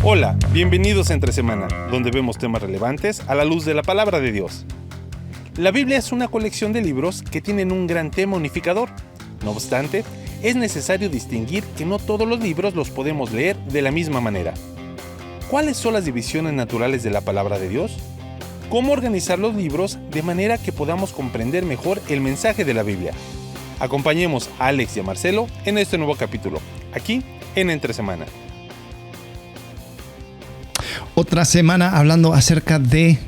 Hola, bienvenidos a Entre Semana, donde vemos temas relevantes a la luz de la palabra de Dios. La Biblia es una colección de libros que tienen un gran tema unificador. No obstante, es necesario distinguir que no todos los libros los podemos leer de la misma manera. ¿Cuáles son las divisiones naturales de la palabra de Dios? ¿Cómo organizar los libros de manera que podamos comprender mejor el mensaje de la Biblia? Acompañemos a Alex y a Marcelo en este nuevo capítulo, aquí en Entre Semana. Otra semana hablando acerca de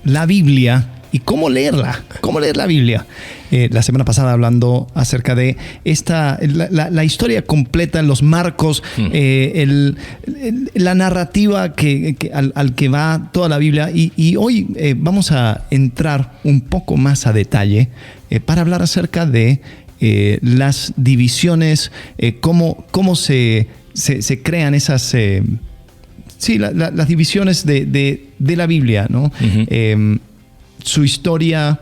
la Biblia y cómo leerla, cómo leer la Biblia. La semana pasada hablando acerca de la historia completa, los marcos, la narrativa al que va toda la Biblia. Y hoy vamos a entrar un poco más a detalle para hablar acerca de las divisiones, cómo se crean esas... las divisiones de la Biblia, ¿no? Uh-huh. Su historia,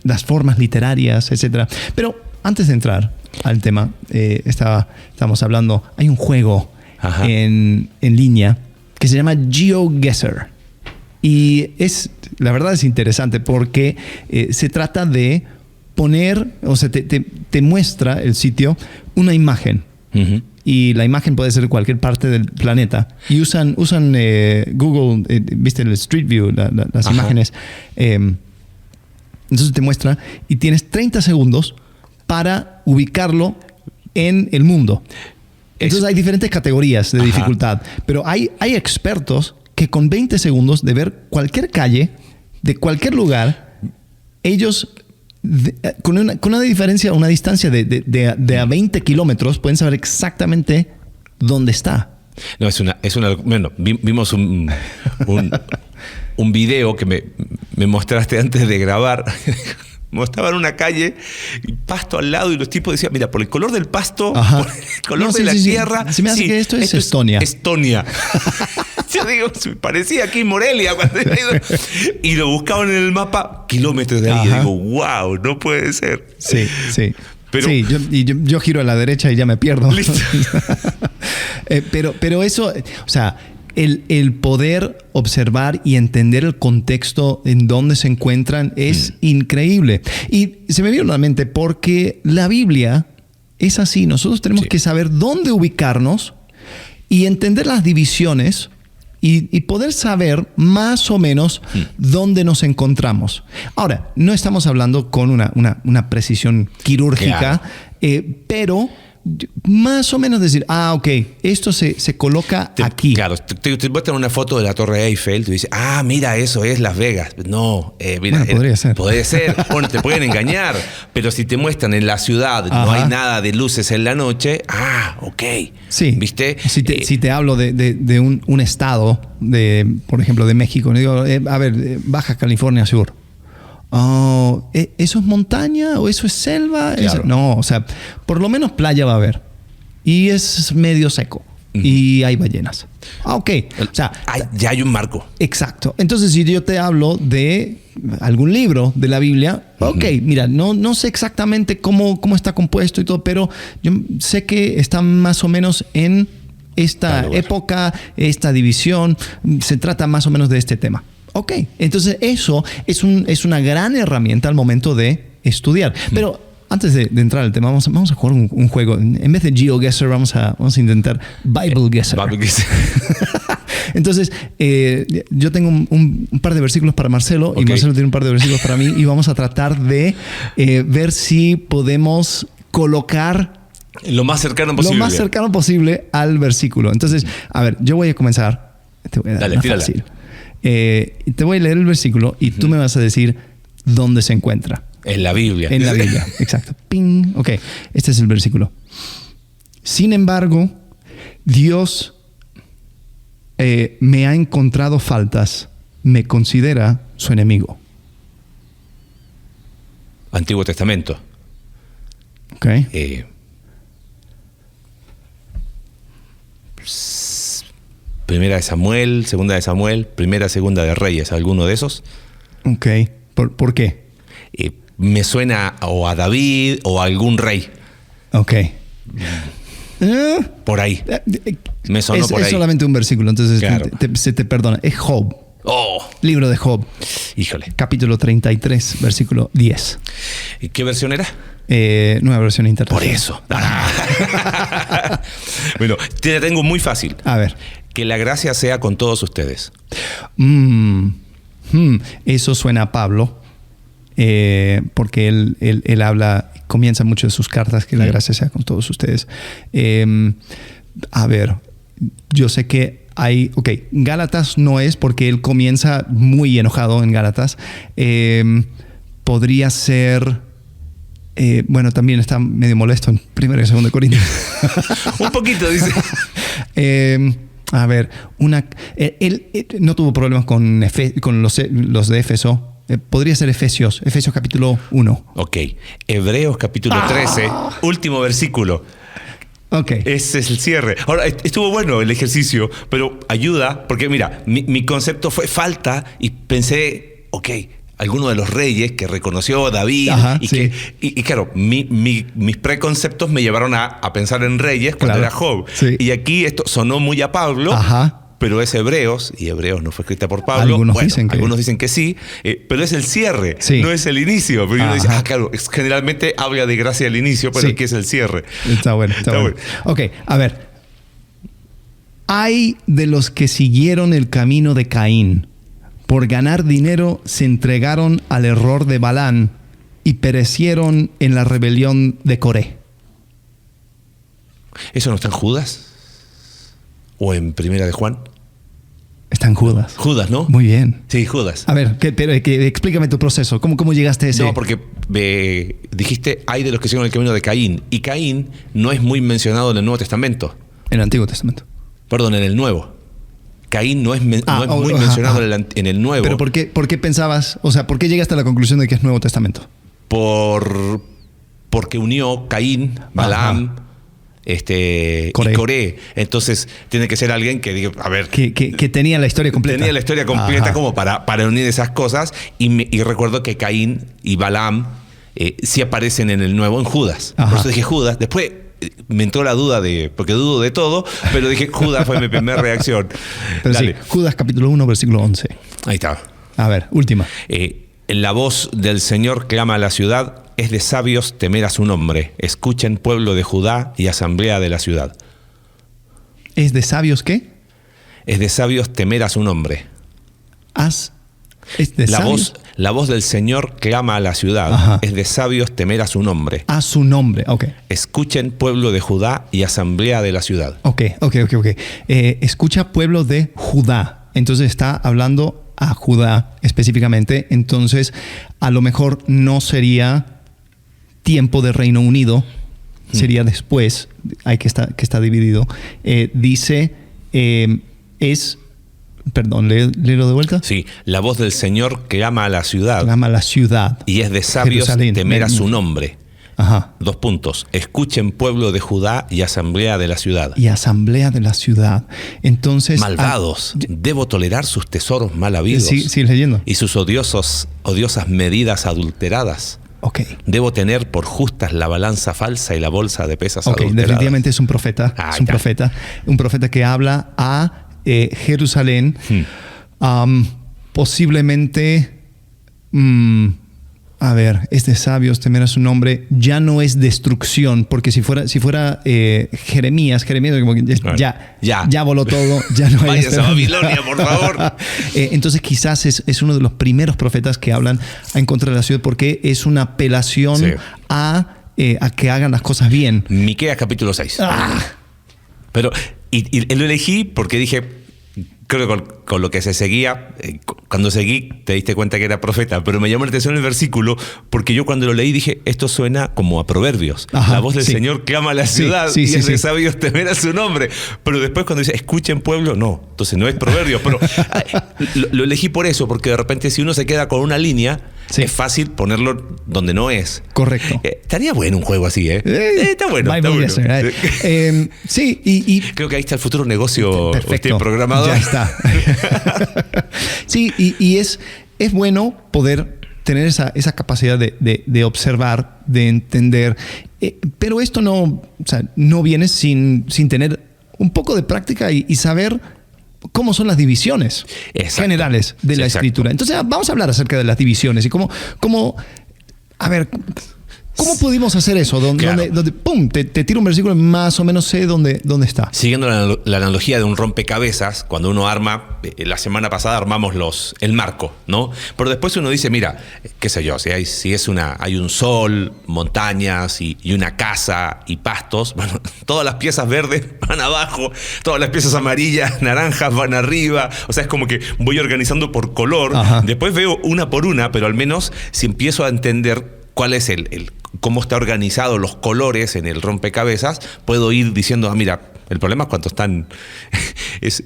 las formas literarias, etc. Pero antes de entrar al tema, estábamos hablando, hay un juego en línea que se llama GeoGuessr. Y la verdad es interesante porque se trata de poner, o sea, te muestra el sitio una imagen. Uh-huh. Y la imagen puede ser de cualquier parte del planeta. Y usan Google, viste el Street View, las imágenes. Entonces te muestra y tienes 30 segundos para ubicarlo en el mundo. Entonces hay diferentes categorías de dificultad. Pero hay expertos que con 20 segundos de ver cualquier calle, de cualquier lugar, ellos... con una diferencia, una distancia de a 20 kilómetros, pueden saber exactamente dónde está. No, bueno, vimos un video que me mostraste antes de grabar. Mostraban una calle, pasto al lado, y los tipos decían, mira, por el color del pasto, por el color de la tierra... Se me hace que esto es Estonia. Estonia. Yo digo, parecía aquí Morelia cuando iba. Y lo buscaban en el mapa kilómetros de ahí. Y digo, wow, no puede ser. Sí. Pero, sí, yo giro a la derecha y ya me pierdo. Listo. pero eso, o sea, el poder observar y entender el contexto en donde se encuentran es increíble. Y se me vino a la mente porque la Biblia es así. Nosotros tenemos que saber dónde ubicarnos y entender las divisiones y poder saber más o menos dónde nos encontramos. Ahora, no estamos hablando con una precisión quirúrgica, pero más o menos decir, ok, esto se coloca aquí. Claro, te muestran una foto de la Torre Eiffel, tú dices, mira, eso es Las Vegas. No, mira, podría ser. Podría ser. Bueno, te pueden engañar, pero si te muestran en la ciudad, no hay nada de luces en la noche, ok. Sí. ¿Viste? Si te hablo de un estado, por ejemplo, de México, digo, Baja California Sur. ¿Eso es montaña o eso es selva? Claro. No, o sea, por lo menos playa va a haber. Y es medio seco. Uh-huh. Y hay ballenas. Ok. O sea, ya hay un marco. Exacto. Entonces, si yo te hablo de algún libro de la Biblia, mira, no sé exactamente cómo está compuesto y todo, pero yo sé que está más o menos en esta época, esta división. Se trata más o menos de este tema. Ok, entonces eso es una gran herramienta al momento de estudiar. Pero antes de entrar al tema, vamos a jugar un juego. En vez de GeoGuessr, vamos a intentar BibleGuessr. Entonces, yo tengo un par de versículos para Marcelo y Marcelo tiene un par de versículos para mí y vamos a tratar de ver si podemos colocar lo más cercano posible al versículo. Entonces, a ver, yo voy a comenzar. Te voy a dar fácil. Te voy a leer el versículo y tú me vas a decir dónde se encuentra. En la Biblia. En la Biblia, exacto. Ping. Ok, este es el versículo. Sin embargo, Dios me ha encontrado faltas, me considera su enemigo. Antiguo Testamento. Ok. Primera de Samuel, Segunda de Samuel, Primera, Segunda de Reyes, ¿alguno de esos? Ok. ¿Por qué? Me suena o a David o a algún rey. Ok. Por ahí. Me sonó por ahí. Es solamente un versículo, entonces claro. se te perdona. Es Job. Oh. Libro de Job. Híjole. Capítulo 33, versículo 10. ¿Y qué versión era? Nueva versión internacional. Por eso. Bueno, te tengo muy fácil. A ver. Que la gracia sea con todos ustedes. Eso suena a Pablo, porque él habla, comienza mucho de sus cartas, que la gracia sea con todos ustedes. A ver, yo sé que hay... Ok, Gálatas no es, porque él comienza muy enojado en Gálatas. Podría ser... bueno, también está medio molesto en 1 y 2 Corintios. Un poquito, dice. A ver, él no tuvo problemas con los de Éfeso. Podría ser Efesios capítulo 1. Ok. Hebreos capítulo 13, último versículo. Ok. Ese es el cierre. Ahora, estuvo bueno el ejercicio, pero ayuda, porque mira, mi concepto fue falta y pensé, ok, alguno de los reyes que reconoció David. Ajá, y, sí. y claro, mis preconceptos me llevaron a pensar en reyes cuando era Job. Sí. Y aquí esto sonó muy a Pablo. Ajá. Pero es Hebreos, y Hebreos no fue escrita por Pablo. Algunos dicen que sí, pero es el cierre, no es el inicio. Pero uno dice, claro, generalmente habla de gracia al inicio, pero aquí es el cierre. Está bueno. Ok, a ver. Hay de los que siguieron el camino de Caín. Por ganar dinero se entregaron al error de Balán y perecieron en la rebelión de Coré. ¿Eso no está en Judas? ¿O en Primera de Juan? Está en Judas. Judas, ¿no? Muy bien. Sí, Judas. A ver, explícame tu proceso. ¿Cómo llegaste a ese? No, porque dijiste, hay de los que siguen el camino de Caín. Y Caín no es muy mencionado en el Nuevo Testamento. En el Antiguo Testamento. Perdón, en el Nuevo. Caín no es muy mencionado en el Nuevo. ¿Pero por qué pensabas, por qué llegaste a la conclusión de que es Nuevo Testamento? Porque unió Caín, Balaam, y Coré. Entonces tiene que ser alguien que diga, a ver, que tenía la historia completa. Tenía la historia completa como para unir esas cosas. Y recuerdo que Caín y Balaam sí aparecen en el Nuevo, en Judas. Por eso dije Judas. Después me entró la duda porque dudo de todo, pero dije Judas fue mi primera reacción. Pero sí, Judas capítulo 1, versículo 11. Ahí está. A ver, última. La voz del Señor clama a la ciudad, es de sabios temer a su nombre. Escuchen, pueblo de Judá y asamblea de la ciudad. ¿Es de sabios qué? Es de sabios temer a su nombre. ¿Es de sabios? La voz del Señor clama a la ciudad. Es de sabios temer a su nombre. A su nombre, ok. Escuchen, pueblo de Judá y asamblea de la ciudad. Ok. Escucha, pueblo de Judá. Entonces está hablando a Judá específicamente. Entonces, a lo mejor no sería tiempo de Reino Unido, sería después, que está dividido. Dice, perdón, léelo de vuelta. Sí, la voz del Señor clama a la ciudad. Clama a la ciudad. Y es de sabios Jerusalén. Temer a su nombre. Ajá. 2 puntos. Escuchen, pueblo de Judá y asamblea de la ciudad. Y asamblea de la ciudad. Entonces, malvados. Debo tolerar sus tesoros mal habidos. Sí, leyendo. Y sus odiosas medidas adulteradas. Ok. Debo tener por justas la balanza falsa y la bolsa de pesas adulteradas. Definitivamente es un profeta. Un profeta que habla a Jerusalén. Posiblemente... a ver, es de sabios temer a su nombre. Ya no es destrucción, porque si fuera Jeremías como que ya voló todo, ya no hay. Váyanse a Babilonia, por favor. Entonces quizás es uno de los primeros profetas que hablan en contra de la ciudad, porque es una apelación a que hagan las cosas bien. Miqueas capítulo 6. Pero y lo elegí porque dije, creo que con lo que se seguía, cuando seguí te diste cuenta que era profeta, pero me llamó la atención el versículo porque yo cuando lo leí dije, esto suena como a Proverbios. La voz del Señor clama a la ciudad y es de sabios temer a su nombre. Pero después cuando dice, escuchen pueblo, no, entonces no es Proverbios. Pero lo elegí por eso, porque de repente si uno se queda con una línea, es fácil ponerlo donde no es. Correcto. Estaría bueno un juego así, está bueno. Sí, y creo que ahí está el futuro negocio. Perfecto. Programado. Ya está. Sí, y es bueno poder tener esa capacidad de observar, de entender Pero esto no viene sin tener un poco de práctica y saber cómo son las divisiones generales de la Escritura. Entonces, vamos a hablar acerca de las divisiones y cómo pudimos hacer eso? Donde pum, te tiro un versículo y más o menos sé dónde está. Siguiendo la analogía de un rompecabezas, cuando uno arma, la semana pasada armamos el marco, ¿no? Pero después uno dice, mira, qué sé yo, si hay un sol, montañas y una casa y pastos, bueno, todas las piezas verdes van abajo, todas las piezas amarillas, naranjas van arriba. O sea, es como que voy organizando por color. Ajá. Después veo una por una, pero al menos si empiezo a entender cuál es cómo está organizado los colores en el rompecabezas, puedo ir diciendo, mira, el problema es cuando es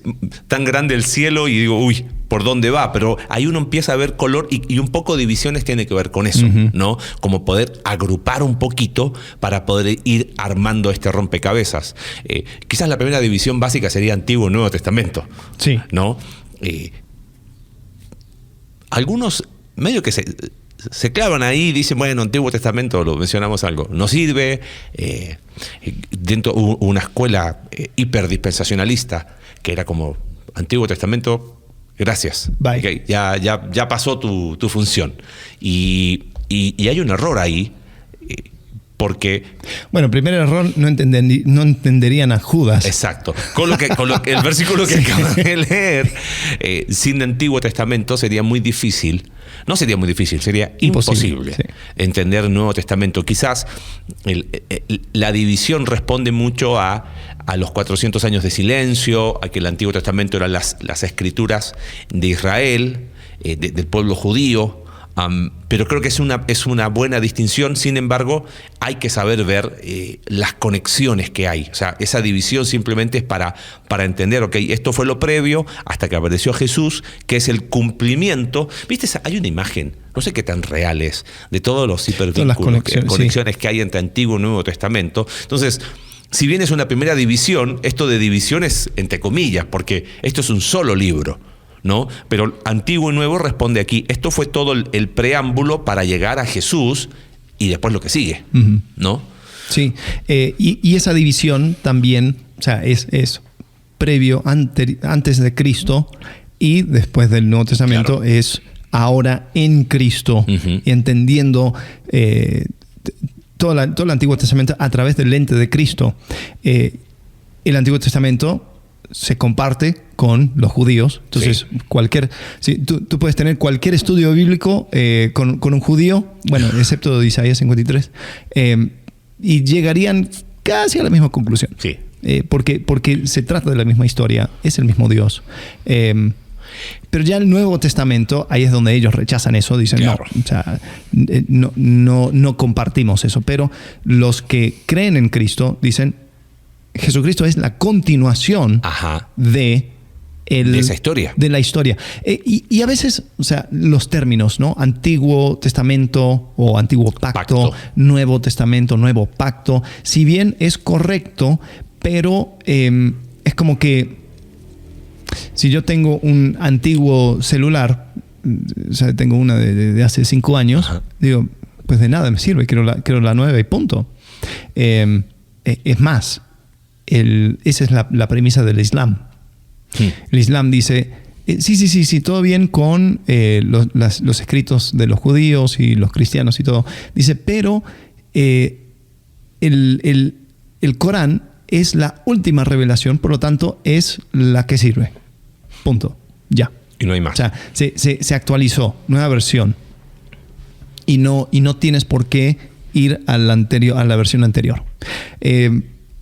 tan grande el cielo y digo, uy, ¿por dónde va? Pero ahí uno empieza a ver color y un poco divisiones tiene que ver con eso, ¿no? Como poder agrupar un poquito para poder ir armando este rompecabezas. Quizás la primera división básica sería Antiguo y Nuevo Testamento, sí, ¿no? Algunos medio que se clavan ahí y dicen, bueno, Antiguo Testamento, lo mencionamos algo, no sirve. Dentro hubo una escuela hiperdispensacionalista que era como, Antiguo Testamento, gracias. Bye. Okay, ya pasó tu función. Y hay un error ahí, porque... Bueno, primer error, no entenderían a Judas. Exacto. Con lo que el versículo que acabas de leer, sin Antiguo Testamento sería muy difícil. No sería muy difícil, sería imposible sí, entender el Nuevo Testamento. Quizás la división responde mucho a los 400 años de silencio, a que el Antiguo Testamento eran las escrituras de Israel, del pueblo judío. Pero creo que es una buena distinción. Sin embargo, hay que saber ver las conexiones que hay. O sea, esa división simplemente es para entender, ok, esto fue lo previo hasta que apareció Jesús, que es el cumplimiento. ¿Viste? Hay una imagen, no sé qué tan real es, de todos los hipervínculos, conexiones que hay entre Antiguo y Nuevo Testamento. Entonces, si bien es una primera división, esto de división es entre comillas, porque esto es un solo libro, ¿no? Pero Antiguo y Nuevo responde aquí. Esto fue todo el preámbulo para llegar a Jesús y después lo que sigue, ¿no? Sí, y esa división también, o sea, es previo, antes de Cristo y después del Nuevo Testamento, claro. Es ahora en Cristo, entendiendo todo el Antiguo Testamento a través del lente de Cristo. El Antiguo Testamento se comparte con los judíos. Entonces, sí. Tú puedes tener cualquier estudio bíblico con un judío, bueno, excepto de Isaías 53, y llegarían casi a la misma conclusión. Sí. Porque se trata de la misma historia, es el mismo Dios. Pero ya el Nuevo Testamento, ahí es donde ellos rechazan eso, dicen, claro. No, o sea, no compartimos eso. Pero los que creen en Cristo dicen, Jesucristo es la continuación de esa historia. De la historia. Y a veces, o sea, los términos, ¿no? Antiguo Testamento o Antiguo Pacto, Nuevo Testamento, Nuevo Pacto, si bien es correcto, pero es como que si yo tengo un antiguo celular, o sea, tengo una de hace 5 años, digo, pues de nada me sirve, quiero la nueva y punto. Es más, esa es la premisa del Islam. El Islam dice, sí, todo bien con los escritos de los judíos y los cristianos y todo. Dice, pero el Corán es la última revelación, por lo tanto es la que sirve. Punto. Ya. Y no hay más. O sea, se actualizó, nueva versión. Y no tienes por qué ir a la versión anterior.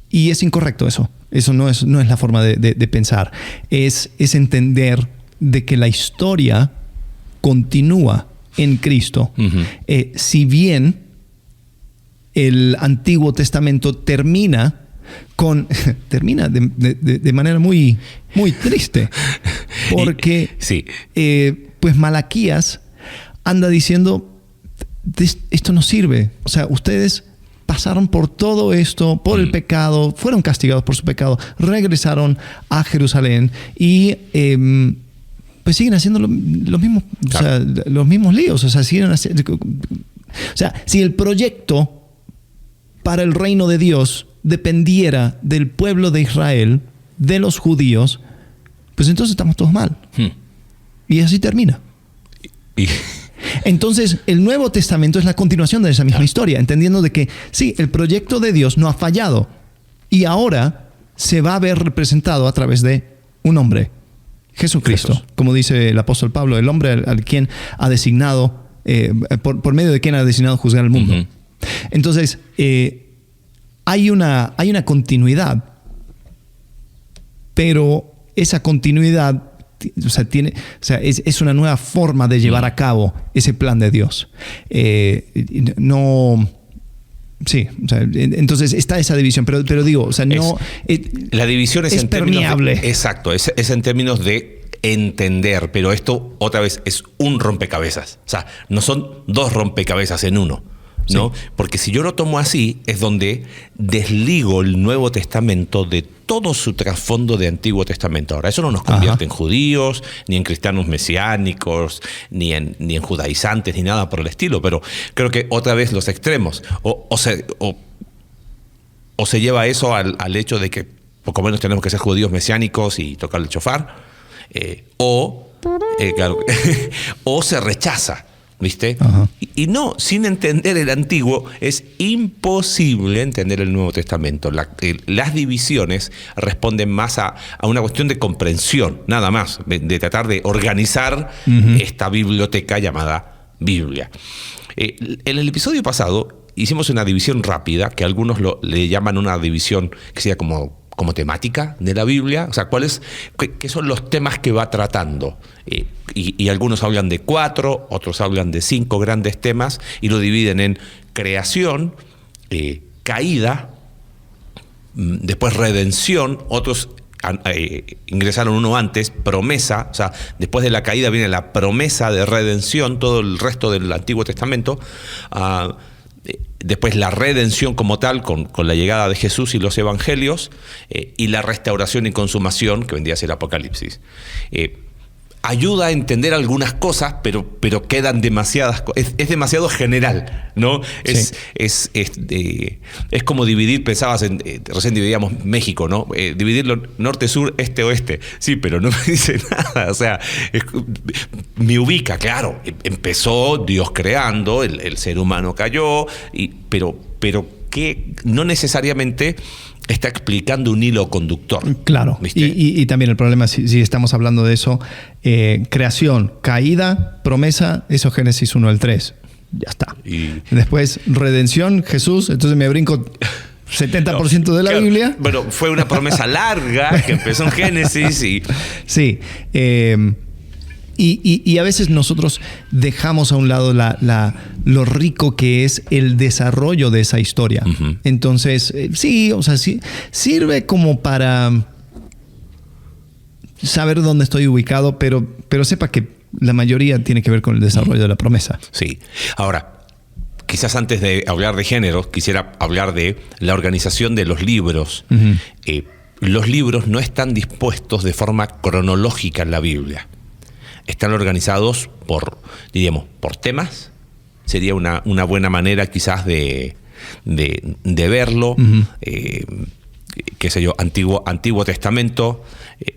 Y es incorrecto eso. Eso no es la forma de pensar. Es entender de que la historia continúa en Cristo. Si bien el Antiguo Testamento termina de manera muy, muy triste. Porque sí. Pues Malaquías anda diciendo, esto no sirve. O sea, ustedes pasaron por todo esto, por el pecado, fueron castigados por su pecado, regresaron a Jerusalén y pues siguen haciendo los mismos, claro. O sea, los mismos líos. O sea, siguen haciendo. O sea, si el proyecto para el reino de Dios dependiera del pueblo de Israel, de los judíos, pues entonces estamos todos mal. Y así termina. Entonces, el Nuevo Testamento es la continuación de esa misma historia, entendiendo de que sí, el proyecto de Dios no ha fallado y ahora se va a ver representado a través de un hombre, Jesucristo, como dice el apóstol Pablo, el hombre al quien ha designado, por medio de quien ha designado juzgar al mundo. Entonces, hay una continuidad, pero esa continuidad es una nueva forma de llevar a cabo ese plan de Dios. Entonces está esa división, pero digo, la división es en permeable. Exacto, es en términos de entender, pero esto otra vez es un rompecabezas. O sea, no son dos rompecabezas en uno, ¿no? Sí. Porque si yo lo tomo así, es donde desligo el Nuevo Testamento de todo su trasfondo de Antiguo Testamento. Ahora, eso no nos convierte en judíos, ni en cristianos mesiánicos, ni en judaizantes, ni nada por el estilo, pero creo que otra vez los extremos. O se lleva eso al hecho de que poco menos tenemos que ser judíos mesiánicos y tocar el shofar, o se rechaza. ¿Viste? Y no, sin entender el Antiguo es imposible entender el Nuevo Testamento. Las divisiones responden más a una cuestión de comprensión, nada más, de tratar de organizar esta biblioteca llamada Biblia. En el episodio pasado hicimos una división rápida, que algunos le llaman una división que sea como temática de la Biblia, o sea, qué son los temas que va tratando. Y algunos hablan de 4, otros hablan de 5 grandes temas y lo dividen en creación, caída, después redención, otros ingresaron uno antes, promesa, o sea, después de la caída viene la promesa de redención, todo el resto del Antiguo Testamento. Después la redención como tal, con la llegada de Jesús y los evangelios, y la restauración y consumación, que vendría a ser el Apocalipsis. Ayuda a entender algunas cosas, pero quedan demasiadas cosas. Es demasiado general, ¿no? Sí. Es como dividir, pensabas recién dividíamos México, ¿no? Dividirlo norte, sur, este, oeste. Sí, pero no me dice nada. O sea, me ubica, claro. Empezó Dios creando, el ser humano cayó, pero que no necesariamente está explicando un hilo conductor. Claro. Y también el problema, si estamos hablando de eso, creación, caída, promesa, eso Génesis 1 al 3. Ya está. Y después, redención, Jesús, entonces me brinco 70% de la Biblia. Bueno, fue una promesa larga que empezó en Génesis y... Sí. Y a veces nosotros dejamos a un lado lo rico que es el desarrollo de esa historia. Entonces, sí, sirve como para saber dónde estoy ubicado, pero sepa que la mayoría tiene que ver con el desarrollo de la promesa. Sí. Ahora, quizás antes de hablar de género, quisiera hablar de la organización de los libros. Los libros no están dispuestos de forma cronológica en la Biblia. Están organizados por temas. Sería una buena manera quizás de verlo. Qué sé yo, Antiguo Testamento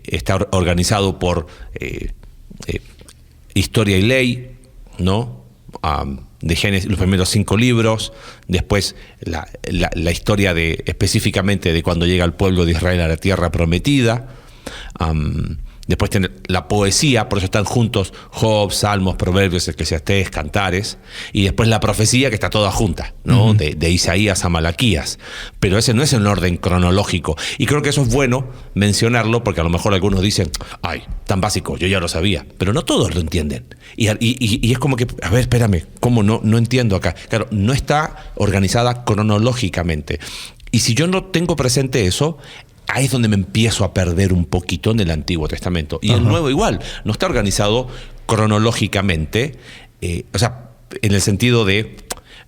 está organizado por historia y ley, ¿no? De Génesis, los primeros 5 libros. Después la historia específicamente de cuando llega el pueblo de Israel a la tierra prometida. Después tiene la poesía, por eso están juntos Job, Salmos, Proverbios, Eclesiastés, Cantares. Y después la profecía, que está toda junta, ¿no? De Isaías a Malaquías. Pero ese no es en orden cronológico. Y creo que eso es bueno mencionarlo, porque a lo mejor algunos dicen, ay, tan básico, yo ya lo sabía. Pero no todos lo entienden. Y es como que, a ver, espérame, ¿cómo no entiendo acá? Claro, no está organizada cronológicamente. Y si yo no tengo presente eso, ahí es donde me empiezo a perder un poquito en el Antiguo Testamento. Y el Nuevo igual, no está organizado cronológicamente, o sea, en el sentido de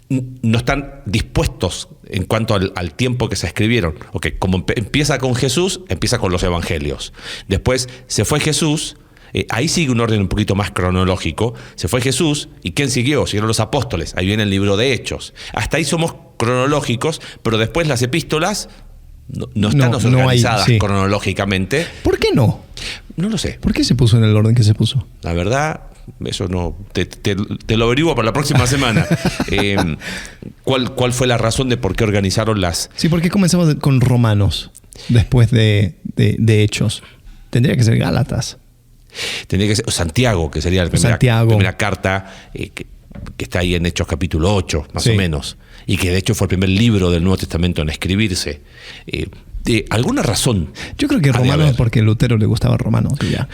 no están dispuestos en cuanto al tiempo que se escribieron. Okay, como empieza con Jesús, empieza con los evangelios. Después se fue Jesús, ahí sigue un orden un poquito más cronológico. Se fue Jesús, ¿y quién siguió? Siguieron los apóstoles. Ahí viene el libro de Hechos. Hasta ahí somos cronológicos, pero después las epístolas no están organizadas cronológicamente. ¿Por qué no? No lo sé. ¿Por qué se puso en el orden que se puso? La verdad, eso no. Te lo averiguo para la próxima semana. ¿Cuál fue la razón de por qué organizaron las? Sí, ¿por qué comenzamos con Romanos después de Hechos? Tendría que ser Gálatas. Tendría que ser Santiago, que sería la primera carta que está ahí en Hechos capítulo 8, más o menos. Y que de hecho fue el primer libro del Nuevo Testamento en escribirse. De alguna razón. Yo creo que Romanos porque a Lutero le gustaba Romanos. Ya.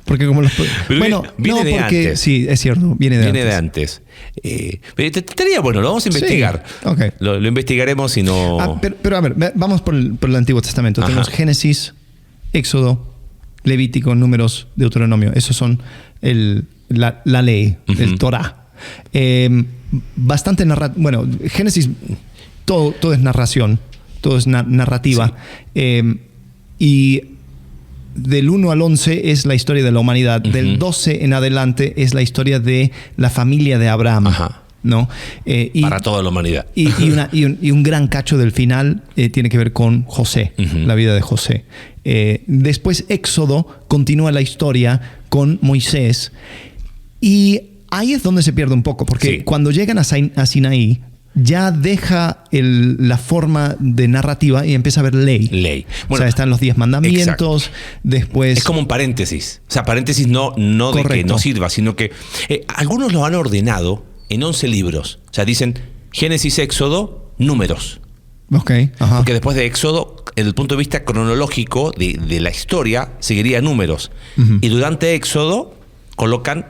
Porque como los... Bueno, viene de antes. Sí, es cierto, viene de antes. Estaría bueno, lo vamos a investigar. Sí, okay. Lo investigaremos y no... Pero a ver, vamos por el Antiguo Testamento. Tenemos Génesis, Éxodo, Levítico, Números, Deuteronomio. Esos son la ley, el Torah. Bastante narrativo. Bueno, Génesis, todo es narración, todo es narrativa. Sí. Y del 1 al 11 es la historia de la humanidad. Del 12 en adelante es la historia de la familia de Abraham. ¿No? Para toda la humanidad. Y un gran cacho del final tiene que ver con José, la vida de José. Después Éxodo continúa la historia con Moisés. Y ahí es donde se pierde un poco, porque cuando llegan a Sinaí, ya deja la forma de narrativa y empieza a haber ley. Bueno, o sea, están los 10 mandamientos, después... Es como un paréntesis. O sea, paréntesis no de que no sirva, sino que algunos lo han ordenado en 11 libros. O sea, dicen Génesis, Éxodo, Números. Porque después de Éxodo, desde el punto de vista cronológico de la historia, seguiría Números. Y durante Éxodo colocan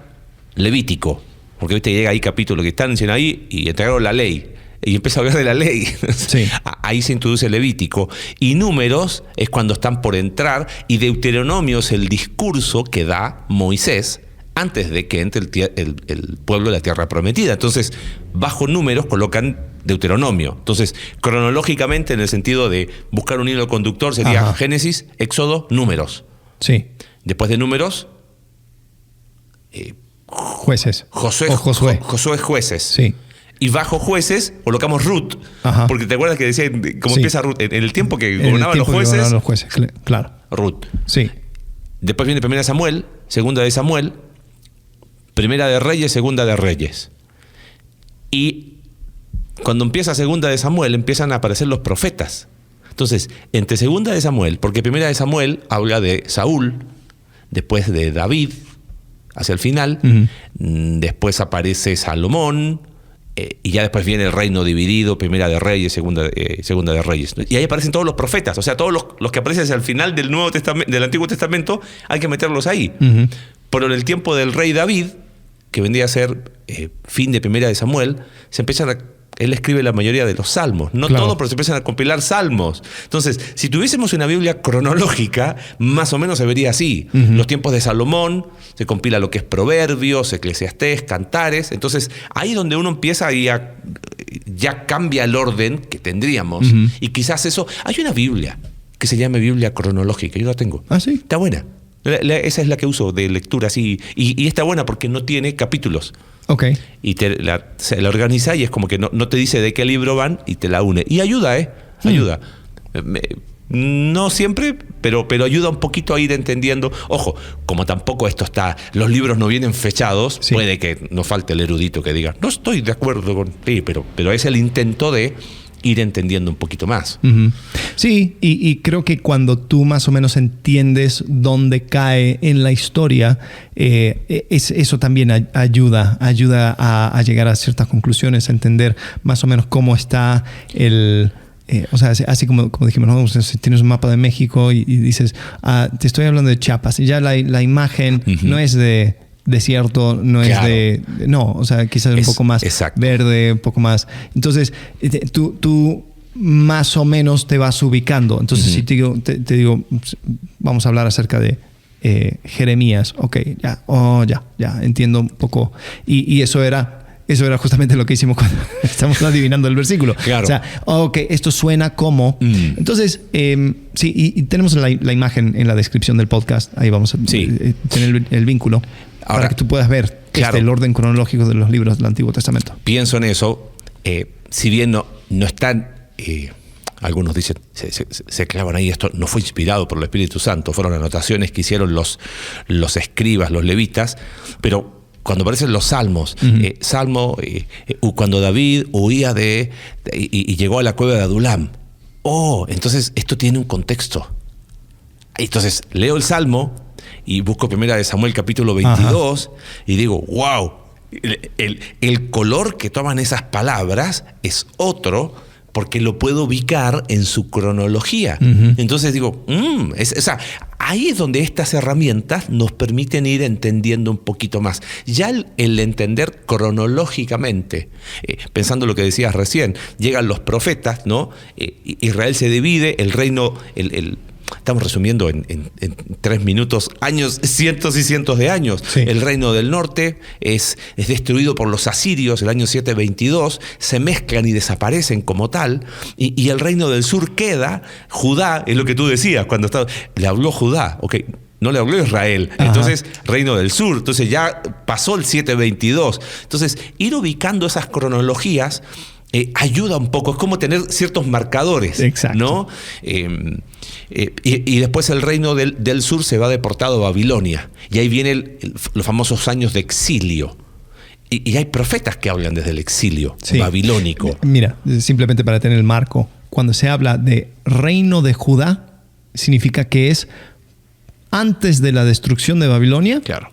Levítico. Porque viste, llega ahí capítulo que están en Sinaí y entregaron la ley. Y empieza a hablar de la ley. Sí. Ahí se introduce Levítico. Y Números es cuando están por entrar. Y Deuteronomio es el discurso que da Moisés antes de que entre el pueblo de la tierra prometida. Entonces, bajo Números colocan Deuteronomio. Entonces, cronológicamente, en el sentido de buscar un hilo conductor, sería Génesis, Éxodo, Números. Sí. Después de Números, Jueces. Josué, Jueces. Sí. Y bajo Jueces colocamos Ruth. Porque te acuerdas que decía cómo empieza Ruth. En el tiempo que gobernaban los jueces. Claro. Ruth. Sí. Después viene Primera de Samuel, Segunda de Samuel, Primera de Reyes, Segunda de Reyes. Y cuando empieza Segunda de Samuel, empiezan a aparecer los profetas. Entonces, entre Segunda de Samuel, porque Primera de Samuel habla de Saúl, después de David, hacia el final, después aparece Salomón, y ya después viene el reino dividido, Primera de Reyes, Segunda de Reyes. Y ahí aparecen todos los profetas, o sea, todos los que aparecen hacia el final del Antiguo Testamento, hay que meterlos ahí. Pero en el tiempo del rey David, que vendría a ser fin de Primera de Samuel, él escribe la mayoría de los salmos. No todos, pero se empiezan a compilar salmos. Entonces, si tuviésemos una Biblia cronológica, más o menos se vería así. Los tiempos de Salomón, se compila lo que es Proverbios, Eclesiastés, Cantares. Entonces, ahí es donde uno empieza y ya cambia el orden que tendríamos. Y quizás eso... Hay una Biblia que se llama Biblia cronológica. Yo la tengo. ¿Ah, sí? Está buena. Esa es la que uso de lectura así. Y está buena porque no tiene capítulos. Y la organiza y es como que no te dice de qué libro van y te la une. Y ayuda, ayuda. No siempre, pero ayuda un poquito a ir entendiendo. Ojo, como tampoco los libros no vienen fechados, puede que nos falte el erudito que diga, no estoy de acuerdo con ti, pero es el intento de ir entendiendo un poquito más. Sí, y creo que cuando tú más o menos entiendes dónde cae en la historia, eso también ayuda a llegar a ciertas conclusiones, a entender más o menos cómo está o sea, así como dijimos, ¿no? O sea, si tienes un mapa de México y dices, te estoy hablando de Chiapas, y ya la imagen no es de desierto, no es o sea, quizás un poco más verde, un poco más. Entonces, tú más o menos te vas ubicando. Entonces, si te digo, vamos a hablar acerca de Jeremías. Ya, entiendo un poco. Y eso era justamente lo que hicimos cuando estamos adivinando el versículo. Claro. O sea, esto suena como... Entonces, sí, y tenemos la imagen en la descripción del podcast. Ahí vamos a tener el vínculo. Ahora, para que tú puedas ver el orden cronológico de los libros del Antiguo Testamento. Pienso en eso. Si bien no están... algunos dicen, se clavan ahí, esto no fue inspirado por el Espíritu Santo, fueron anotaciones que hicieron los escribas, los levitas, pero cuando aparecen los salmos, cuando David huía y llegó a la cueva de Adulam, entonces esto tiene un contexto. Entonces leo el salmo y busco 1 Samuel capítulo 22 y digo, wow, el color que toman esas palabras es otro, porque lo puedo ubicar en su cronología. Entonces digo, ahí es donde estas herramientas nos permiten ir entendiendo un poquito más. Ya el entender cronológicamente, pensando lo que decías recién, llegan los profetas, ¿no? Israel se divide, el reino... Estamos resumiendo en 3 minutos, años, cientos y cientos de años. Sí. El reino del norte es destruido por los asirios el año 722, se mezclan y desaparecen como tal, y el reino del sur queda, Judá, es lo que tú decías, cuando le habló Judá, no le habló Israel, entonces reino del sur, entonces ya pasó el 722. Entonces, ir ubicando esas cronologías ayuda un poco, es como tener ciertos marcadores. Exacto. ¿No? Y después el reino del sur se va deportado a Babilonia. Y ahí vienen los famosos años de exilio. Y hay profetas que hablan desde el exilio babilónico. Mira, simplemente para tener el marco, cuando se habla de reino de Judá, significa que es antes de la destrucción de Babilonia. Claro.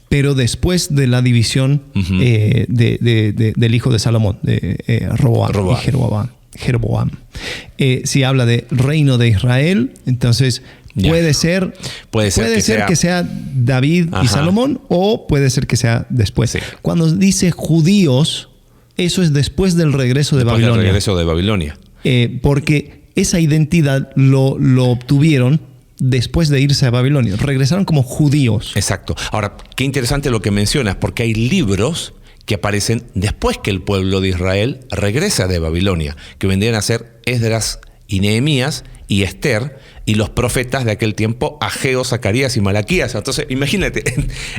Pero después de la división del hijo de Salomón, de Roboam y Jeroboam. Si habla de reino de Israel, entonces puede ser que sea David y Salomón, o puede ser que sea después. Sí. Cuando dice judíos, eso es después del regreso de Babilonia. Del regreso de Babilonia. Porque esa identidad lo obtuvieron después de irse a Babilonia. Regresaron como judíos. Exacto. Ahora, qué interesante lo que mencionas, porque hay libros que aparecen después que el pueblo de Israel regresa de Babilonia, que vendrían a ser Esdras y Nehemías y Esther, y los profetas de aquel tiempo, Ageo, Zacarías y Malaquías. Entonces, imagínate,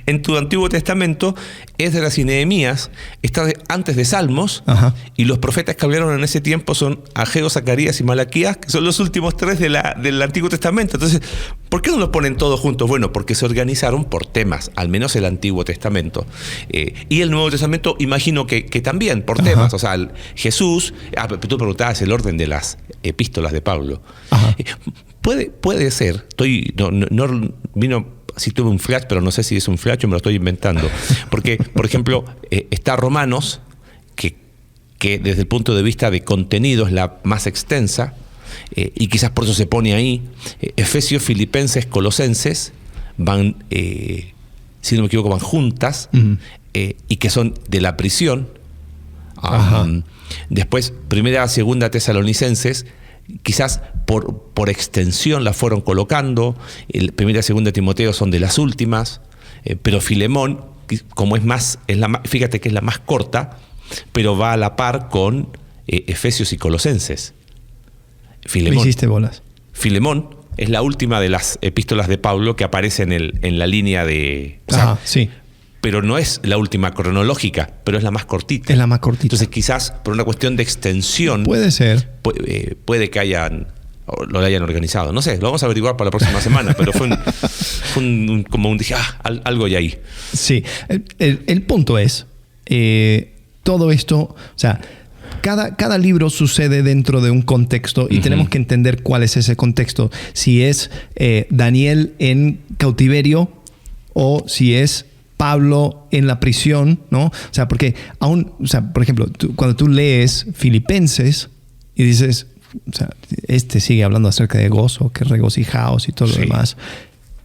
en tu Antiguo Testamento, Esdras y Nehemías están antes de Salmos, y los profetas que hablaron en ese tiempo son Ageo, Zacarías y Malaquías, que son los últimos 3 del Antiguo Testamento. Entonces, ¿por qué no los ponen todos juntos? Bueno, porque se organizaron por temas, al menos el Antiguo Testamento. Y el Nuevo Testamento, imagino que también por temas. O sea, Jesús, tú preguntabas el orden de las epístolas de Pablo. Puede ser, no vino, si tuve un flash, pero no sé si es un flash o me lo estoy inventando. Porque, por ejemplo, está Romanos, que desde el punto de vista de contenido es la más extensa, y quizás por eso se pone ahí. Efesios, Filipenses, Colosenses van, si no me equivoco, van juntas, y que son de la prisión. Después, primera, segunda Tesalonicenses, quizás por extensión la fueron colocando. El primera y segunda Timoteo son de las últimas, pero Filemón, como fíjate que es la más corta, pero va a la par con Efesios y Colosenses. Filemón. Me hiciste bolas. Filemón es la última de las epístolas de Pablo que aparece en la línea de... sí. Pero no es la última cronológica, pero es la más cortita. Es la más cortita. Entonces, quizás por una cuestión de extensión... Puede ser. Puede que lo hayan organizado. No sé, lo vamos a averiguar para la próxima semana, pero fue dije, algo hay ahí. Sí. El punto es, todo esto, o sea, cada libro sucede dentro de un contexto y tenemos que entender cuál es ese contexto. Si es Daniel en cautiverio o si es Pablo en la prisión, ¿no? O sea, porque por ejemplo, cuando tú lees Filipenses y dices, o sea, sigue hablando acerca de gozo, que regocijaos y todo lo demás,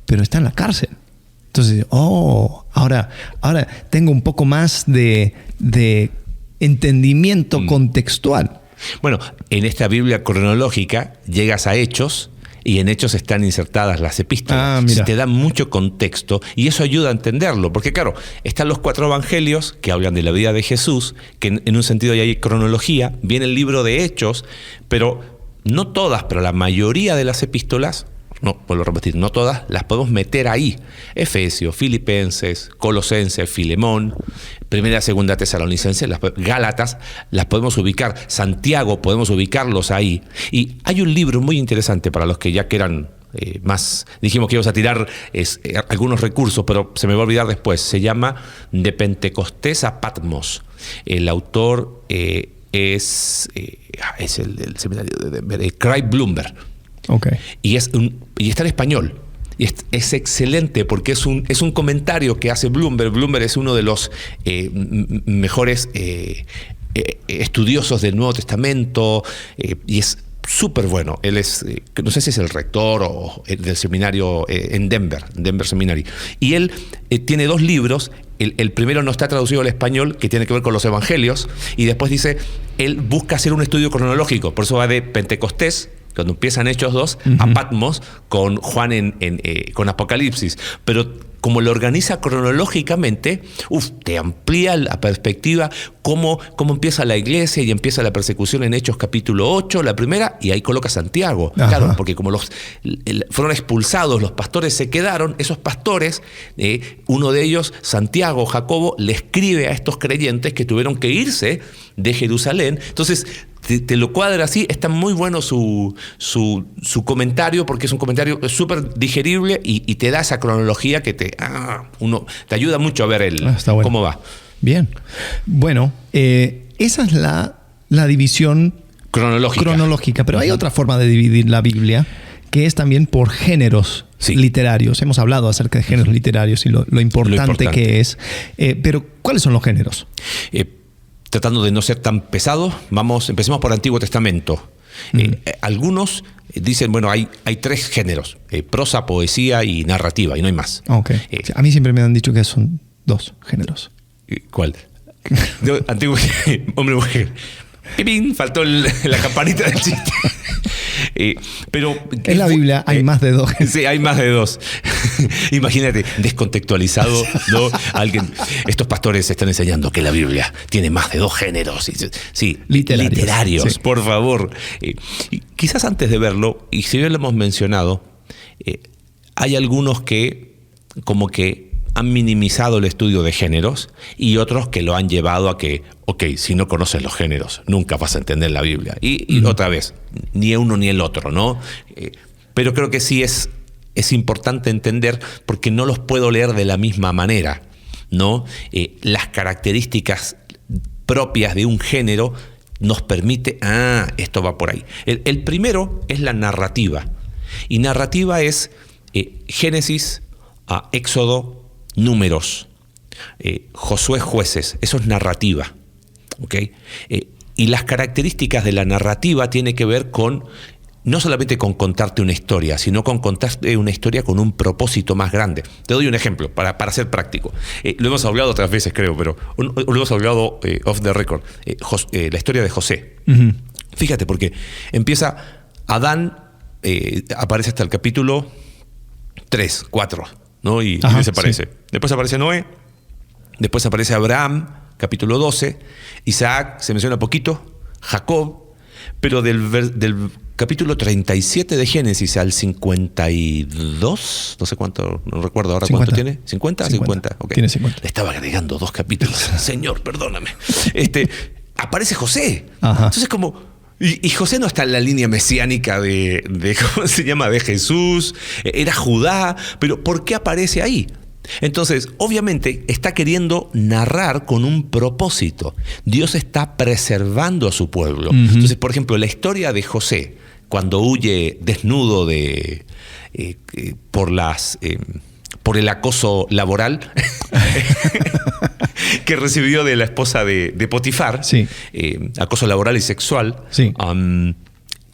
pero está en la cárcel. Entonces, ahora tengo un poco más de entendimiento contextual. Bueno, en esta Biblia cronológica llegas a Hechos, y en Hechos están insertadas las epístolas. Te dan mucho contexto y eso ayuda a entenderlo. Porque claro, están los 4 evangelios que hablan de la vida de Jesús, que en un sentido ya hay cronología. Viene el libro de Hechos, pero no todas, pero la mayoría de las epístolas vuelvo a repetir, no todas, las podemos meter ahí. Efesios, Filipenses, Colosenses, Filemón, Primera y Segunda Tesalonicenses, Gálatas, las podemos ubicar. Santiago, podemos ubicarlos ahí. Y hay un libro muy interesante para los que ya quieran más, dijimos que íbamos a tirar algunos recursos, pero se me va a olvidar después. Se llama De Pentecostés a Patmos. El autor es el del seminario de Denver, Craig Blomberg. Okay. Y está en español. Y es excelente porque es un comentario que hace Blomberg. Blomberg es uno de los mejores estudiosos del Nuevo Testamento y es súper bueno. Él es, no sé si es el rector o del seminario en Denver Seminary. Y él tiene 2 libros. El primero no está traducido al español, que tiene que ver con los evangelios. Y después dice, él busca hacer un estudio cronológico. Por eso va de Pentecostés, cuando empiezan Hechos 2, a Patmos, con Juan con Apocalipsis. Pero como lo organiza cronológicamente, te amplía la perspectiva, cómo empieza la iglesia y empieza la persecución en Hechos capítulo 8, la primera, y ahí coloca Santiago. Ajá. Claro, porque como fueron expulsados, los pastores se quedaron, esos pastores, uno de ellos, Santiago, Jacobo, le escribe a estos creyentes que tuvieron que irse de Jerusalén. Entonces, te lo cuadra así. Está muy bueno su comentario, porque es un comentario súper digerible y te da esa cronología que te ayuda mucho a ver bueno. Cómo va. Bien. Bueno, esa es la división cronológica. Pero hay otra forma de dividir la Biblia, que es también por géneros literarios. Hemos hablado acerca de géneros literarios y lo importante que es. Pero, ¿cuáles son los géneros? Tratando de no ser tan pesado, empecemos por Antiguo Testamento. Algunos dicen, bueno, hay 3 géneros: prosa, poesía y narrativa, y no hay más. Okay. A mí siempre me han dicho que son 2 géneros. ¿Cuál? Antiguo, hombre, mujer. ¡Pipín! Faltó la campanita del chiste. Pero en la Biblia hay más de 2 géneros. Sí, hay más de 2. Imagínate, descontextualizado, ¿no? Estos pastores están enseñando que la Biblia tiene más de 2 géneros. Sí, literarios, sí. Por favor. Y quizás antes de verlo, y si bien lo hemos mencionado, hay algunos que como que han minimizado el estudio de géneros y otros que lo han llevado a que, si no conoces los géneros, nunca vas a entender la Biblia. Y otra vez, ni uno ni el otro, ¿no? Pero creo que sí es importante entender, porque no los puedo leer de la misma manera, ¿no? Las características propias de un género nos permite, esto va por ahí. El primero es la narrativa. Y narrativa es Génesis, Éxodo, Números, Josué, Jueces. Eso es narrativa. ¿Okay? Y las características de la narrativa tienen que ver con, no solamente con contarte una historia, sino con contarte una historia con un propósito más grande. Te doy un ejemplo para ser práctico. Lo hemos hablado otras veces, creo, pero lo hemos hablado off the record. La historia de José. Uh-huh. Fíjate, porque empieza Adán, aparece hasta el capítulo 3, 4, ¿no? Y desaparece. Sí. Después aparece Noé, después aparece Abraham, capítulo 12, Isaac, se menciona poquito, Jacob, pero del capítulo 37 de Génesis al 52, no sé cuánto, no recuerdo ahora 50. cuánto tiene. ¿50? 50. Okay. Tiene 50. Le estaba agregando 2 capítulos. Señor, perdóname. Aparece José. Ajá. Entonces y José no está en la línea mesiánica de ¿cómo se llama? De Jesús. Era Judá. Pero ¿por qué aparece ahí? Entonces, obviamente, está queriendo narrar con un propósito. Dios está preservando a su pueblo. Uh-huh. Entonces, por ejemplo, la historia de José, cuando huye desnudo por el acoso laboral que recibió de la esposa de Potifar, sí. Acoso laboral y sexual. Sí.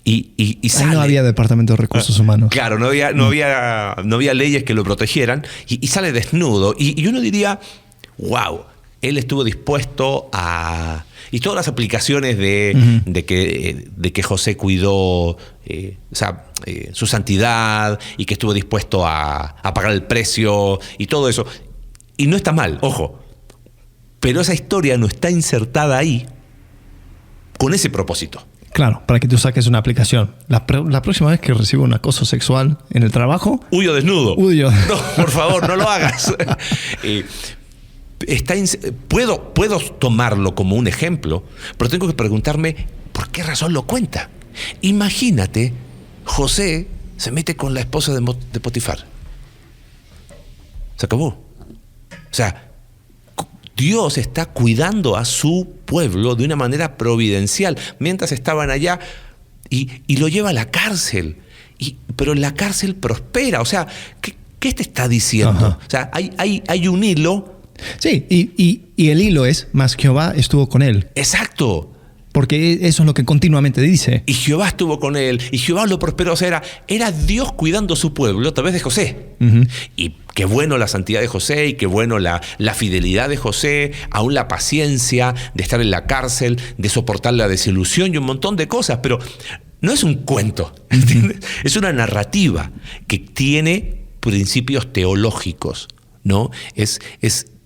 Y sale. No había departamento de recursos humanos. Claro, no había leyes que lo protegieran, y sale desnudo. Y uno diría, wow, él estuvo dispuesto a... Y todas las aplicaciones de que José cuidó su santidad, y que estuvo dispuesto a pagar el precio y todo eso. Y no está mal, ojo. Pero esa historia no está insertada ahí con ese propósito. Claro, para que tú saques una aplicación. La próxima vez que recibo un acoso sexual en el trabajo... Huyo desnudo. Huyo. No, por favor, no lo hagas. Puedo tomarlo como un ejemplo, pero tengo que preguntarme por qué razón lo cuenta. Imagínate, José se mete con la esposa de Potifar. Se acabó. O sea, Dios está cuidando a su pueblo de una manera providencial mientras estaban allá y lo lleva a la cárcel. Pero la cárcel prospera. O sea, ¿qué te está diciendo? Ajá. O sea, hay un hilo. Sí, y el hilo es, más Jehová estuvo con él. Exacto. Porque eso es lo que continuamente dice. Y Jehová estuvo con él, y Jehová lo prosperó. O sea, era Dios cuidando a su pueblo a través de José. Uh-huh. Y qué bueno la santidad de José, y qué bueno la fidelidad de José, aún la paciencia de estar en la cárcel, de soportar la desilusión y un montón de cosas. Pero no es un cuento, ¿entiendes? Es una narrativa que tiene principios teológicos, ¿no? Es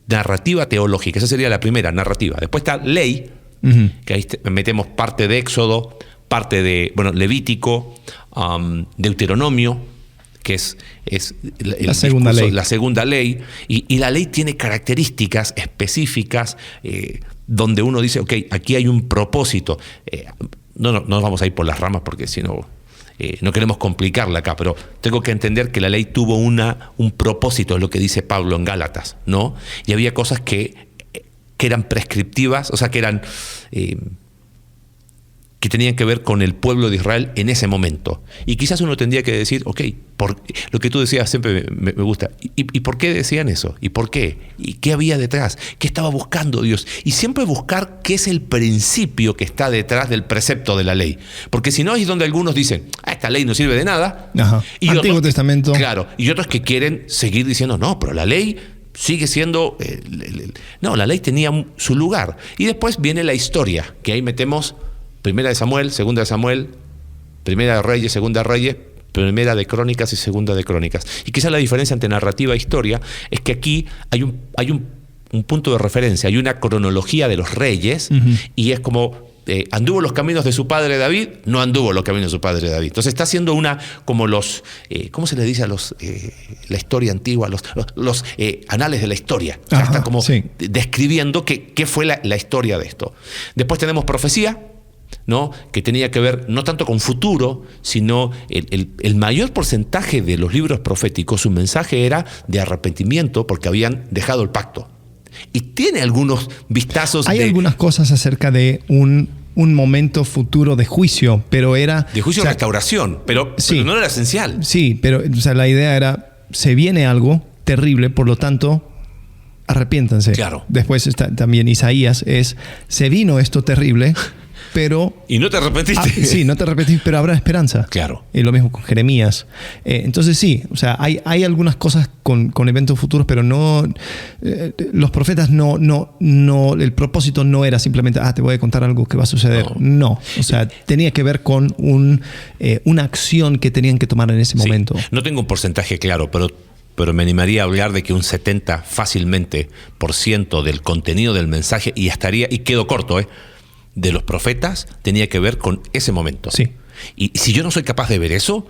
narrativa teológica. Esa sería la primera, narrativa. Después está ley, que ahí metemos parte de Éxodo, parte de Levítico, Deuteronomio, que es la segunda ley. La segunda ley. Y la ley tiene características específicas donde uno dice, ok, aquí hay un propósito. No nos vamos a ir por las ramas porque si no... no queremos complicarla acá, pero tengo que entender que la ley tuvo un propósito, es lo que dice Pablo en Gálatas, ¿no? Y había cosas que eran prescriptivas, o sea, que eran que tenían que ver con el pueblo de Israel en ese momento. Y quizás uno tendría que decir, ok, lo que tú decías siempre me gusta. ¿Y por qué decían eso? ¿Y por qué? ¿Y qué había detrás? ¿Qué estaba buscando Dios? Y siempre buscar qué es el principio que está detrás del precepto de la ley. Porque si no, es donde algunos dicen, esta ley no sirve de nada. Ajá. Y Antiguo Testamento. Claro. Y otros que quieren seguir diciendo, no, pero la ley sigue siendo... No, la ley tenía su lugar. Y después viene la historia, que ahí metemos Primera de Samuel, Segunda de Samuel, Primera de Reyes, Segunda de Reyes, Primera de Crónicas y Segunda de Crónicas. Y quizás la diferencia entre narrativa e historia es que aquí hay un punto de referencia, hay una cronología de los reyes, y es como... anduvo los caminos de su padre David, no anduvo los caminos de su padre David. Entonces está haciendo como los, ¿cómo se le dice a los, la historia antigua? Los anales de la historia. O sea, Ajá, está como sí. describiendo qué fue la historia de esto. Después tenemos profecía, ¿no? Que tenía que ver no tanto con futuro, sino el mayor porcentaje de los libros proféticos, su mensaje era de arrepentimiento porque habían dejado el pacto. Y tiene algunos vistazos Hay algunas cosas acerca de un momento futuro de juicio, pero era... De juicio, o sea, restauración, pero no era esencial. Sí, pero o sea, la idea era, se viene algo terrible, por lo tanto, arrepiéntanse. Claro. Después está también Isaías, se vino esto terrible, pero... Y no te arrepentiste. Sí, no te arrepentiste, pero habrá esperanza. Claro. Y lo mismo con Jeremías. Entonces sí, o sea, hay algunas cosas con eventos futuros, pero no... los profetas no, el propósito no era simplemente, te voy a contar algo que va a suceder. No, o sea, tenía que ver con una acción que tenían que tomar en ese momento. No tengo un porcentaje claro, pero me animaría a hablar de que un 70% fácilmente del contenido del mensaje, y quedo corto, de los profetas tenía que ver con ese momento. Sí. Y si yo no soy capaz de ver eso,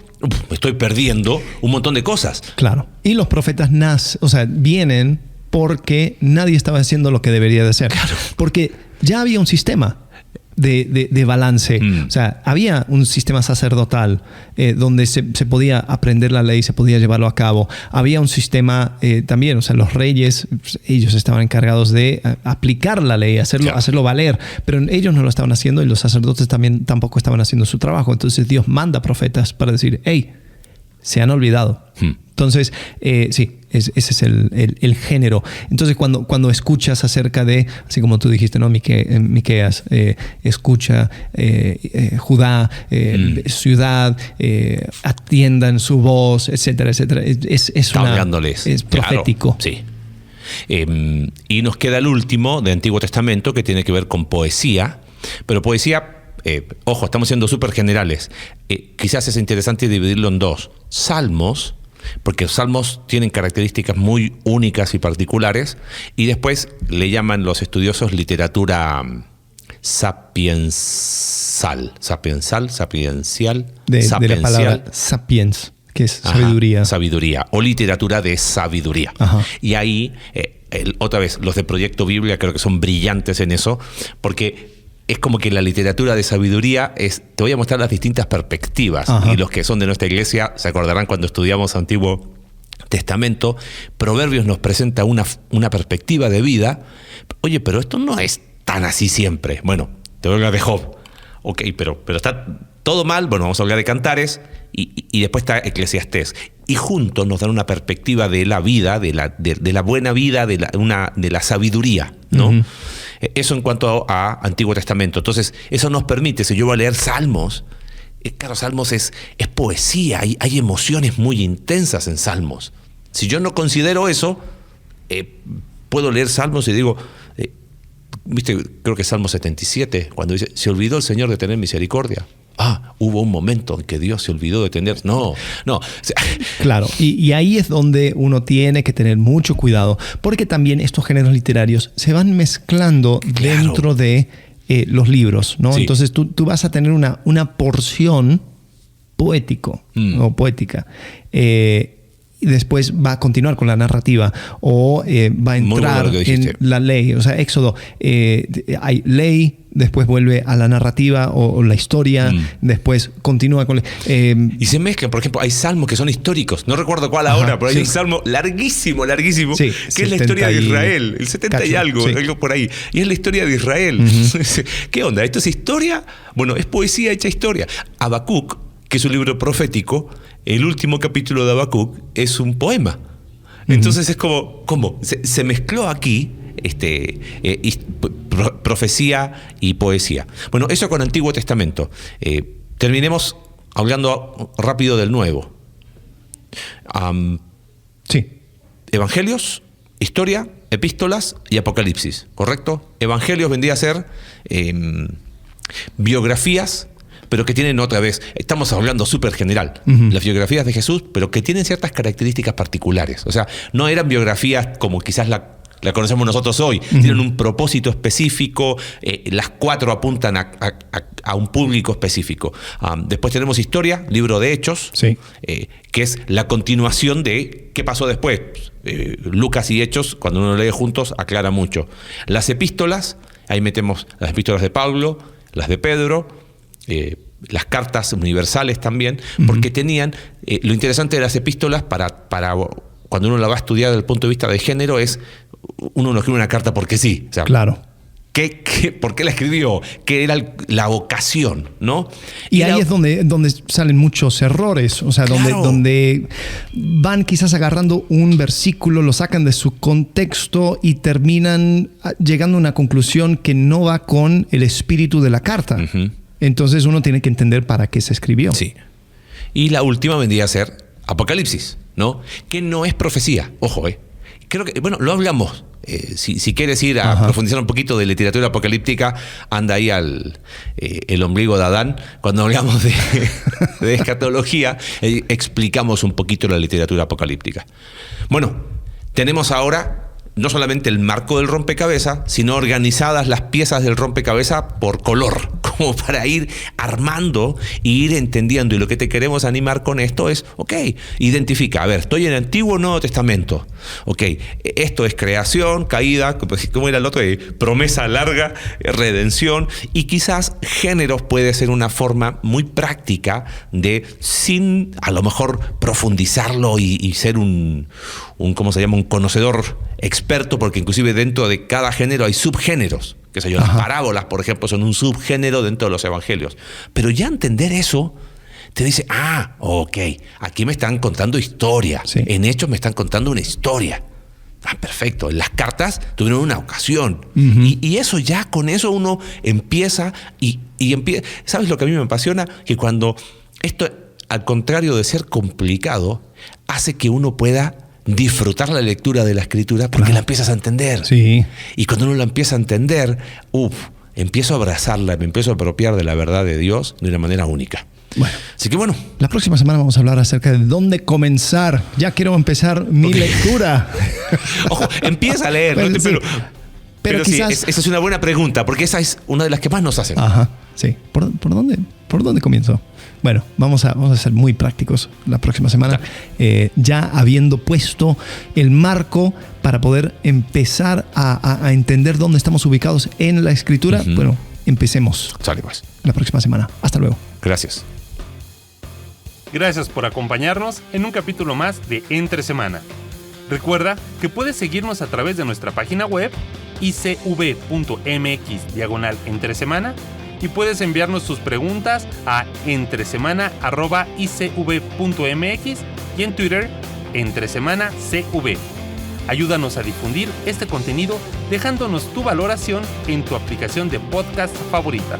me estoy perdiendo un montón de cosas. Claro. Y los profetas vienen porque nadie estaba haciendo lo que debería de hacer. Claro. Porque ya había un sistema de balance. O sea, había un sistema sacerdotal donde se podía aprender la ley, se podía llevarlo a cabo. Había un sistema también, o sea, los reyes, ellos estaban encargados de aplicar la ley, hacerlo valer, pero ellos no lo estaban haciendo, y los sacerdotes tampoco estaban haciendo su trabajo. Entonces Dios manda profetas para decir, hey, se han olvidado. Entonces, sí, ese es el género. Entonces, cuando escuchas acerca de, así como tú dijiste, ¿no? Miqueas, escucha, Judá, ciudad, atiendan su voz, etcétera, etcétera. Es profético. Claro, sí. Y nos queda el último de Antiguo Testamento, que tiene que ver con poesía, pero poesía... ojo, estamos siendo súper generales. Quizás es interesante dividirlo en dos. Salmos, porque los salmos tienen características muy únicas y particulares, y después le llaman los estudiosos literatura sapiencial. De la palabra sapiens, que es sabiduría. Sabiduría, o literatura de sabiduría. Ajá. Y ahí, otra vez, los de Proyecto Biblia creo que son brillantes en eso, porque es como que la literatura de sabiduría te voy a mostrar las distintas perspectivas. Ajá. Y los que son de nuestra iglesia se acordarán cuando estudiamos Antiguo Testamento, Proverbios nos presenta una perspectiva de vida. Oye, pero esto no es tan así siempre. Bueno, te voy a hablar de Job. Ok, pero está todo mal. Bueno, vamos a hablar de Cantares y después está Eclesiastés. Y juntos nos dan una perspectiva de la vida, de la buena vida, de la sabiduría, ¿no? Uh-huh. Eso en cuanto a Antiguo Testamento. Entonces, eso nos permite, si yo voy a leer Salmos, claro, Salmos es poesía, hay emociones muy intensas en Salmos. Si yo no considero eso, puedo leer Salmos y digo, viste, creo que es Salmo 77, cuando dice, se olvidó el Señor de tener misericordia. Hubo un momento en que Dios se olvidó de tener... No. Claro, y ahí es donde uno tiene que tener mucho cuidado, porque también estos géneros literarios se van mezclando dentro de los libros, ¿no? Sí. Entonces tú vas a tener una porción poético o poética. Y después va a continuar con la narrativa o va a entrar en la ley. O sea, Éxodo, hay ley, después vuelve a la narrativa o la historia, después continúa con... y se mezclan, por ejemplo, hay salmos que son históricos, no recuerdo cuál ahora, pero hay un salmo larguísimo, que es la historia de Israel, el 70 y algo por ahí, y es la historia de Israel. ¿Qué onda? ¿Esto es historia? Bueno, es poesía hecha historia. Habacuc, que es un libro profético, el último capítulo de Habacuc es un poema. Entonces es como se mezcló aquí profecía y poesía. Bueno, eso con Antiguo Testamento. Terminemos hablando rápido del Nuevo. Evangelios, historia, epístolas y Apocalipsis, ¿correcto? Evangelios vendría a ser biografías, pero que tienen otra vez, estamos hablando súper general, las biografías de Jesús, pero que tienen ciertas características particulares. O sea, no eran biografías como quizás la conocemos nosotros hoy, tienen un propósito específico, las 4 apuntan a un público específico. Después tenemos historia, libro de Hechos, que es la continuación de qué pasó después. Lucas y Hechos, cuando uno lee juntos, aclara mucho. Las epístolas, ahí metemos las epístolas de Pablo, las de Pedro, las cartas universales también, porque tenían, lo interesante de las epístolas para cuando uno la va a estudiar desde el punto de vista de género es, uno no escribe una carta porque sí. O sea, claro. ¿Por qué la escribió? ¿Qué era la ocasión? ¿No? Y ahí es donde salen muchos errores. O sea, donde van quizás agarrando un versículo, lo sacan de su contexto y terminan llegando a una conclusión que no va con el espíritu de la carta. Entonces uno tiene que entender para qué se escribió. Sí. Y la última vendría a ser Apocalipsis, ¿no? Que no es profecía. Ojo, creo que, bueno, lo hablamos. Si quieres ir a profundizar un poquito de literatura apocalíptica, anda ahí el ombligo de Adán. Cuando hablamos de escatología, explicamos un poquito la literatura apocalíptica. Bueno, tenemos ahora no solamente el marco del rompecabezas, sino organizadas las piezas del rompecabezas por color, como para ir armando e ir entendiendo. Y lo que te queremos animar con esto es, identifica, a ver, estoy en Antiguo o Nuevo Testamento. Esto es creación, caída, ¿cómo era el otro? Promesa larga, redención. Y quizás géneros puede ser una forma muy práctica de, sin a lo mejor profundizarlo y ser un ¿cómo se llama? Un conocedor experto, porque inclusive dentro de cada género hay subgéneros. Las parábolas, por ejemplo, son un subgénero dentro de los evangelios. Pero ya entender eso te dice, aquí me están contando historia. Sí. En Hechos me están contando una historia. Perfecto. Las cartas tuvieron una ocasión. Y eso ya, con eso uno empieza y empieza. ¿Sabes lo que a mí me apasiona? Que cuando esto, al contrario de ser complicado, hace que uno pueda disfrutar la lectura de la escritura porque la empiezas a entender. Sí. Y cuando uno la empieza a entender, empiezo a abrazarla, me empiezo a apropiar de la verdad de Dios de una manera única. Bueno, así que bueno. La próxima semana vamos a hablar acerca de dónde comenzar. Ya quiero empezar mi lectura. Ojo, empieza a leer. Bueno, pero Pero quizás... sí, esa es una buena pregunta, porque esa es una de las que más nos hacen. Ajá, sí. ¿Por dónde comienzo? Bueno, vamos a ser muy prácticos la próxima semana, ya habiendo puesto el marco para poder empezar a entender dónde estamos ubicados en la Escritura. Bueno, empecemos. Sale pues. La próxima semana. Hasta luego. Gracias. Gracias por acompañarnos en un capítulo más de Entre Semana. Recuerda que puedes seguirnos a través de nuestra página web icv.mx/entresemana y puedes enviarnos tus preguntas a entresemana@icv.mx y en Twitter @entresemanacv. Ayúdanos a difundir este contenido dejándonos tu valoración en tu aplicación de podcast favorita.